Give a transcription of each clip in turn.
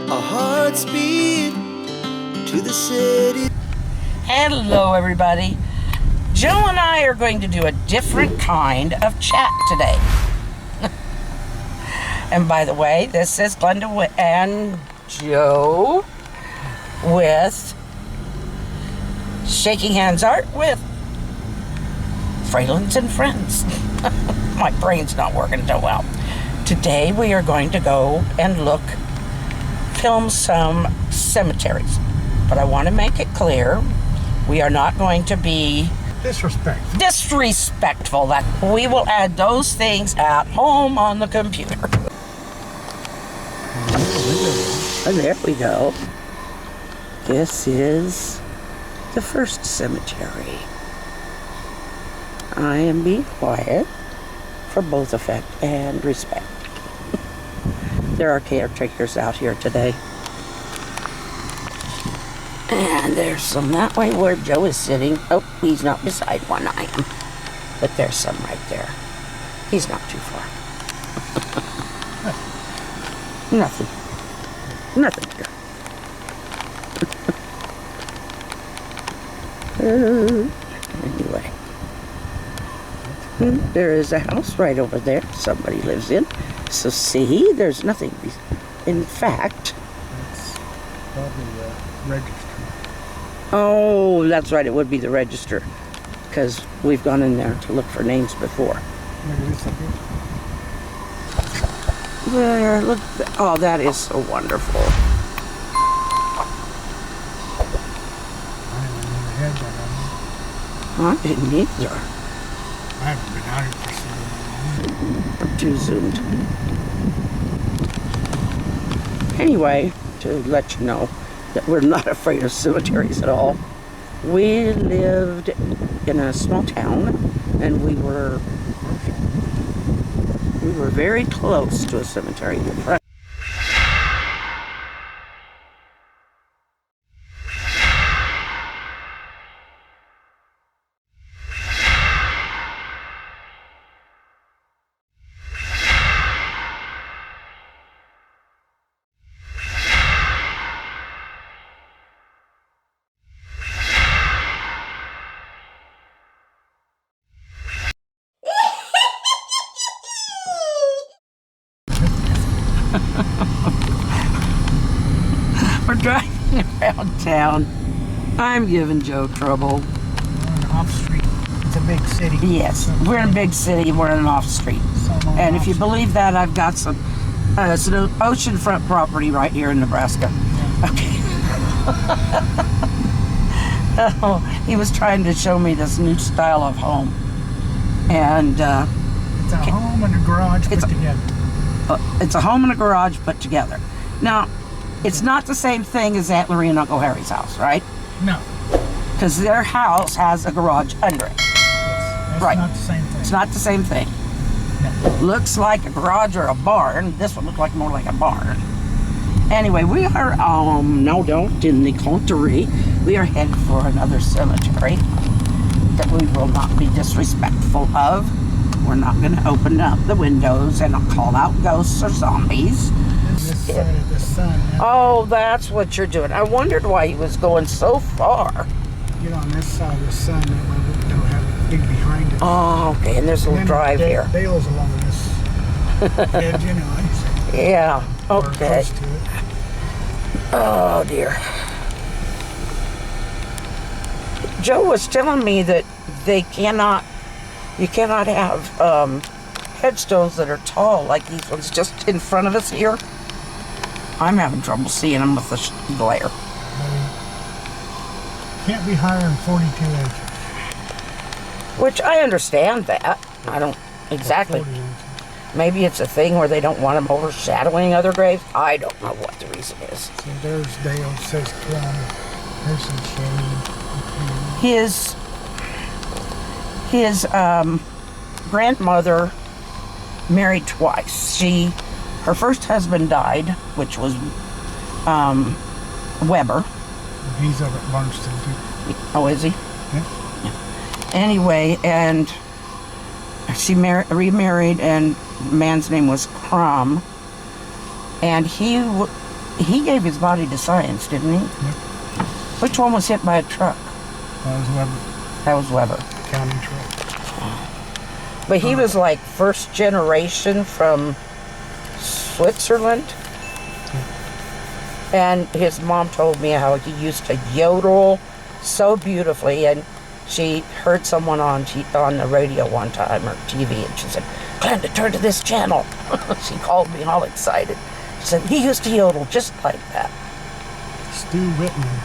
Our hearts beat to the city. Hello everybody. Joe and I are going to do a different kind of chat today. And by the way, this is Glenda and Joe with Shaking Hands Art with Fralins and Friends. My brain's not working so well. Today we are going to go and film some cemeteries. But I want to make it clear, we are not going to be disrespectful. That we will add those things at home on the computer. And there we go. This is the first cemetery. I am being quiet for both effect and respect. There are caretakers out here today. And there's some that way where Joe is sitting. Oh, he's not beside one, I am. But there's some right there. He's not too far. Nothing. Nothing here. Anyway. There is a house right over there somebody lives in. So see, there's nothing. In fact... That's probably the register. Oh, that's right. It would be the register. Because we've gone in there to look for names before. Look at this up here. There, look. Oh, that is so wonderful. I never had that on me. I didn't either. I haven't been out here for so long. I'm too zoomed. Anyway, to let you know that we're not afraid of cemeteries at all. We lived in a small town, and we were very close to a cemetery. We're driving around town. I'm giving Joe trouble. We're on an off street. It's a big city. Yes, we're in a big city. We're in an off street. And if you believe that, I've got some it's an oceanfront property right here in Nebraska. Okay. Oh, he was trying to show me this new style of home. And it's a home and a garage put together. It's a home and a garage put together. Now, it's not the same thing as Aunt Lorraine and Uncle Harry's house, right? No. Because their house has a garage under it. Yes, right. Not the same thing. It's not the same thing. No. Looks like a garage or a barn. This one looks like more like a barn. Anyway, we are, in the country. We are headed for another cemetery that we will not be disrespectful of. We're not going to open up the windows and call out ghosts or zombies. This side of the sun. Oh, that's what you're doing. I wondered why he was going so far. Get on this side of the sun, that way we don't have it big behind it. Oh, okay, and there's a little drive here. Bales along this edge, you know. Yeah, Or okay. close to it. Oh, dear. Joe was telling me that you cannot have headstones that are tall like these ones just in front of us here. I'm having trouble seeing them with the glare. Can't be higher than 42 inches. Which I understand that. I don't exactly. 40 inches. Maybe it's a thing where they don't want them overshadowing other graves. I don't know what the reason is. So there's Dale, says 20. There's some shade. His grandmother married twice. Her first husband died, which was Weber. He's over at Barnston too. Oh, is he? Yeah. Anyway, and she remarried, and the man's name was Crumb. And He gave his body to science, didn't he? Yep. Which one was hit by a truck? That was Webber. That was Weber. County truck. But he was like first generation from Switzerland. And his mom told me how he used to yodel so beautifully, and she heard someone on the radio one time or TV, and she said, "Glenda, turn to this channel." She called me all excited. She said, "He used to yodel just like that." Stu Whitman.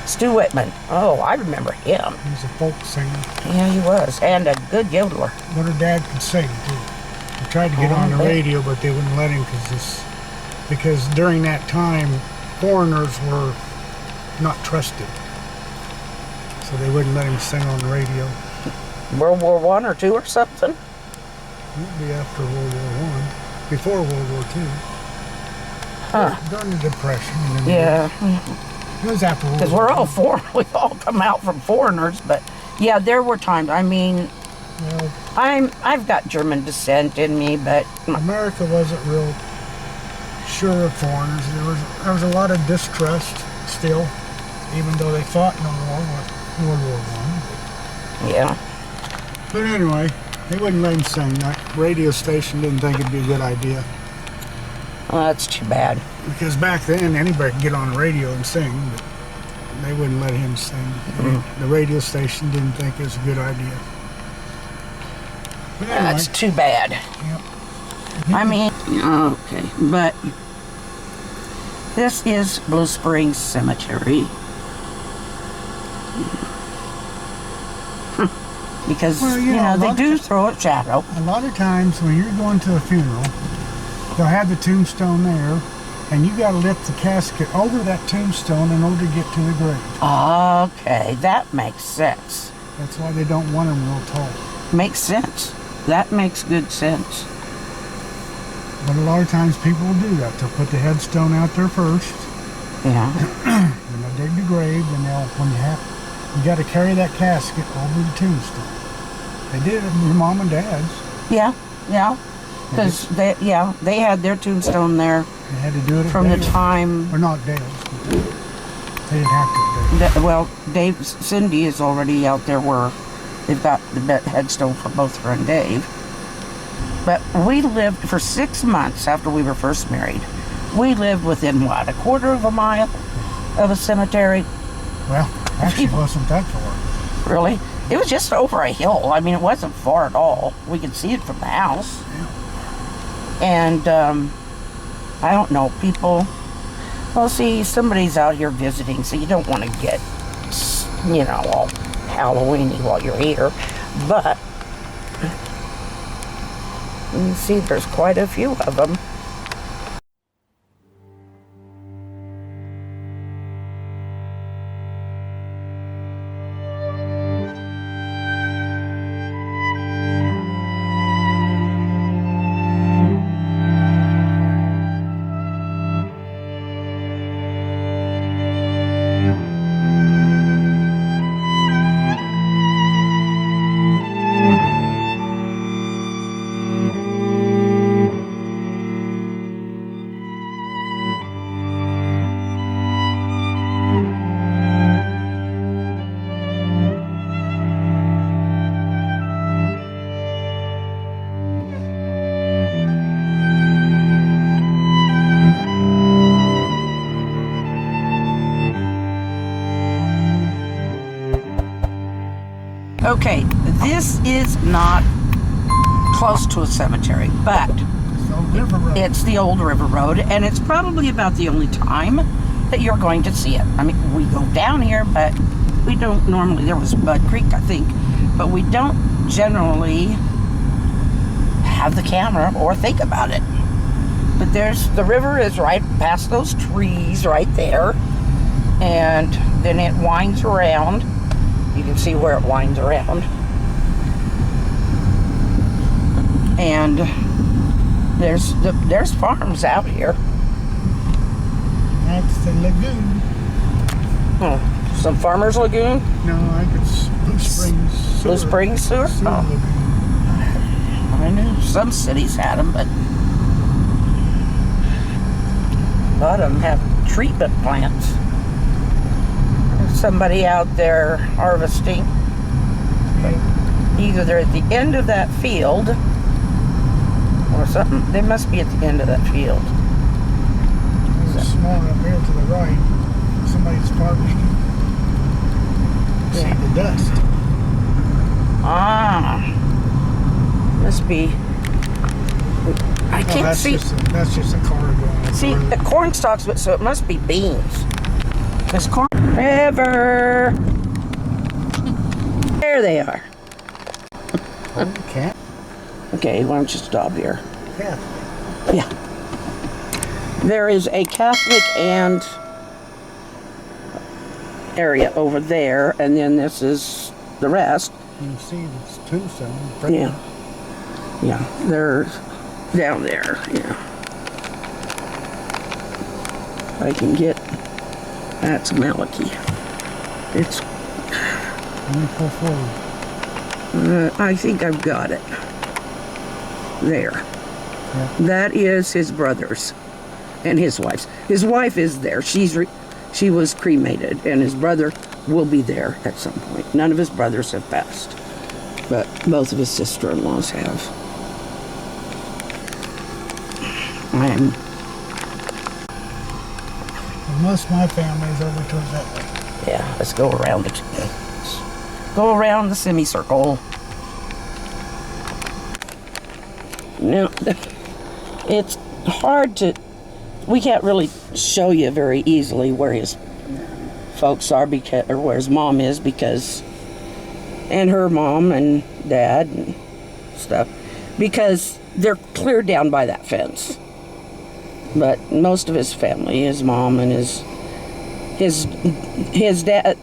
Stu Whitman. Oh, I remember him. He was a folk singer. Yeah, he was, and a good yodeler. But her dad could sing too. He tried to get on the radio, but they wouldn't let him because during that time, foreigners were not trusted. So they wouldn't let him sing on the radio. World War I or II or something? It would be after World War I, before World War II. Huh. During the Depression. And Yeah. It was after World War Because we're all foreign. We've all come out from foreigners, but yeah, there were times. I mean, Well, I've got German descent in me, but America wasn't real sure of foreigners. There was a lot of distrust still, even though they fought in World War I. yeah. But anyway, they wouldn't let him sing. That radio station didn't think it'd be a good idea. Well, that's too bad. Because back then, anybody could get on the radio and sing, but they wouldn't let him sing. The radio station didn't think it was a good idea. But anyway, That's too bad. Yep. I mean, okay, but this is Blue Springs Cemetery. Because, Well, you know, they do throw a shadow. A lot of times when you're going to a funeral, they'll have the tombstone there, and you got to lift the casket over that tombstone in order to get to the grave. Okay, that makes sense. That's why they don't want them real tall. Makes sense. That makes good sense. But a lot of times people will do that. They'll put the headstone out there first, Yeah. then they'll dig the grave, and you got to carry that casket over the tombstone. They did it with your mom and dad's. Yeah, yeah. Because they had their tombstone there They had to do it at from the Dale's. time. Or not Dale's. They didn't have to at Dale's. Well, Cindy is already out there where they've got the headstone for both her and Dave. But we lived for 6 months after we were first married. We lived within, what, a quarter of a mile of a cemetery? Well, actually, it wasn't that far. Really? It was just over a hill. I mean, it wasn't far at all. We could see it from the house. Yeah. And, I don't know, people... Well, see, somebody's out here visiting, so you don't want to get, you know, all Halloween-y while you're here. But, you see, there's quite a few of them. Okay, this is not close to a cemetery, but it's the old river road, and it's probably about the only time that you're going to see it. I mean, we go down here, but we don't normally. There was Bud Creek, I think, but we don't generally have the camera or think about it. But the river is right past those trees right there, and then it winds around. You can see where it winds around. And there's farms out here. That's the lagoon. Oh, some farmers lagoon? No, I think it's Blue Springs Sewer. Blue Springs Sewer? Sewer Oh, lagoon. I knew some cities had them, but A lot of them have treatment plants. There's somebody out there harvesting. Either they're at the end of that field or something. They must be at the end of that field. There's a small one up here to the right. Somebody's harvesting. See the dust. Ah, must be. I can't see. That's just a car going. See, the corn stalks, so it must be beans. This corn. River. There they are. Okay. Okay, why don't you stop here? Yeah. Yeah. There is a Catholic and area over there, and then this is the rest. You see this tombstone. Yeah. Yeah, they're down there, yeah. I can get, that's Malachi. It's, Let me pull forward. I think I've got it. There. Yeah. That is his brother's and his wife's. His wife is there. She was cremated, and his brother will be there at some point. None of his brothers have passed, but both of his sister-in-laws have. Most of my family is over towards that way. Yeah, let's go around the semicircle. Now, it's hard to, we can't really show you very easily where his folks are, because, or where his mom is, because, and her mom and dad and stuff, because they're cleared down by that fence. But most of his family, his mom and his dad.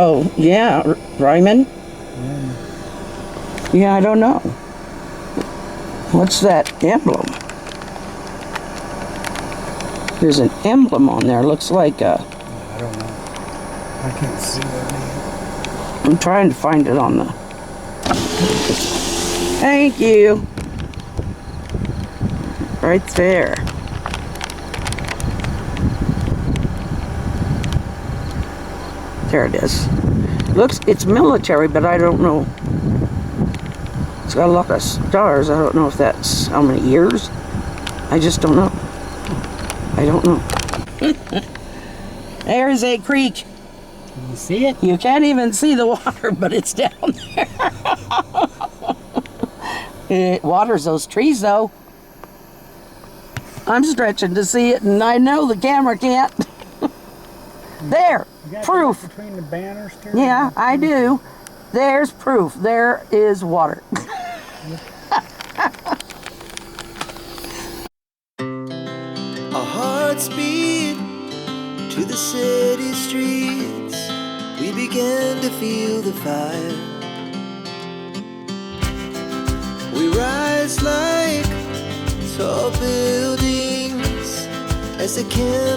Oh, yeah, Ryman? Yeah, I don't know. What's that emblem? There's an emblem on there. Looks like a... I don't know. I can't see that name. I'm trying to find it on the... Thank you. Right there. There it is. It's military, but I don't know. It's got a lot of stars. I don't know if that's how many years. I just don't know. I don't know. There's a creek. Can you see it? You can't even see the water, but it's down there. It waters those trees, though. I'm stretching to see it, and I know the camera can't. There, proof. Between the banners too? Yeah, I do. There's proof. There is water. Our hearts beat to the city streets. We began to feel the fire. We rise like tall buildings as the candles